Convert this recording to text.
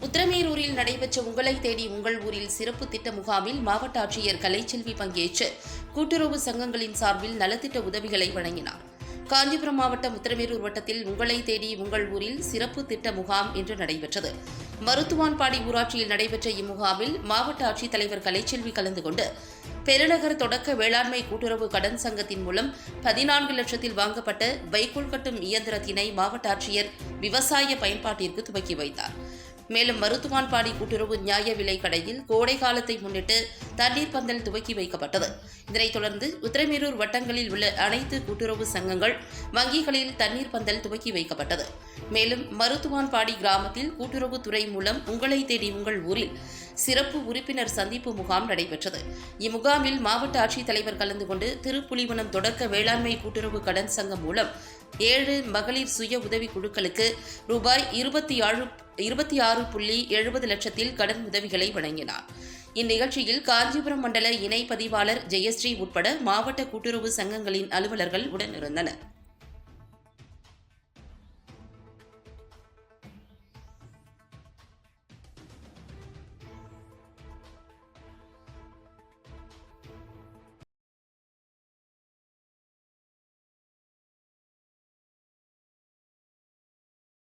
உத்திரமேரூரில் நடைபெற்ற உங்களை தேடி உங்கள் ஊரில் சிறப்பு திட்ட முகாமில் மாவட்ட ஆட்சியர் கலைச்செல்வி பங்கேற்று கூட்டுறவு சங்கங்களின் சார்பில் நலத்திட்ட உதவிகளை வழங்கினார். காஞ்சிபுரம் மாவட்டம் உத்திரமேரூர் வட்டத்தில் உங்களை தேடி உங்கள் ஊரில் சிறப்பு திட்ட முகாம் இன்று நடைபெற்றது. மருத்துவான்பாடி ஊராட்சியில் நடைபெற்ற இம்முகாமில் மாவட்ட ஆட்சித்தலைவர் கலைச்செல்வி கலந்து கொண்டு பெருநகர் தொடக்க வேளாண்மை கூட்டுறவு கடன் சங்கத்தின் மூலம் 14 லட்சத்தில் வாங்கப்பட்ட வைக்கோல் கட்டும் இயந்திரத்தினை மாவட்ட ஆட்சியர் விவசாய பயன்பாட்டிற்கு துவக்கி வைத்தார். மேலும் மருத்துவான்பாடி கூட்டுறவு நியாய விலை கடையில் கோடை காலத்தை முன்னிட்டு தண்ணீர் பந்தல் துவக்கி வைக்கப்பட்டது. இதனைத் தொடர்ந்து உத்திரமேரூர் வட்டங்களில் உள்ள அனைத்து கூட்டுறவு சங்கங்கள் வங்கிகளில் தண்ணீர் பந்தல் துவக்கி வைக்கப்பட்டது. மேலும் மருத்துவான்பாடி கிராமத்தில் கூட்டுறவுத்துறை மூலம் உங்களை தேடி உங்கள் ஊரில் சிறப்பு உறுப்பினர் சந்திப்பு முகாம் நடைபெற்றது. இம்முகாமில் மாவட்ட ஆட்சித்தலைவர் கலந்து கொண்டு திருப்புலிவனம் தொடக்க வேளாண்மை கூட்டுறவு கடன் சங்கம் மூலம் 7 மகளிர் சுய உதவி குழுக்களுக்கு ரூபாய் 26.70 லட்சத்தில் கடன் உதவிகளை வழங்கினார். இந்நிகழ்ச்சியில் காஞ்சிபுரம் மண்டல இணை பதிவாளர் ஜெயஸ்ரீ உட்பட மாவட்ட கூட்டுறவு சங்கங்களின் அலுவலர்கள் உடனிருந்தனர்.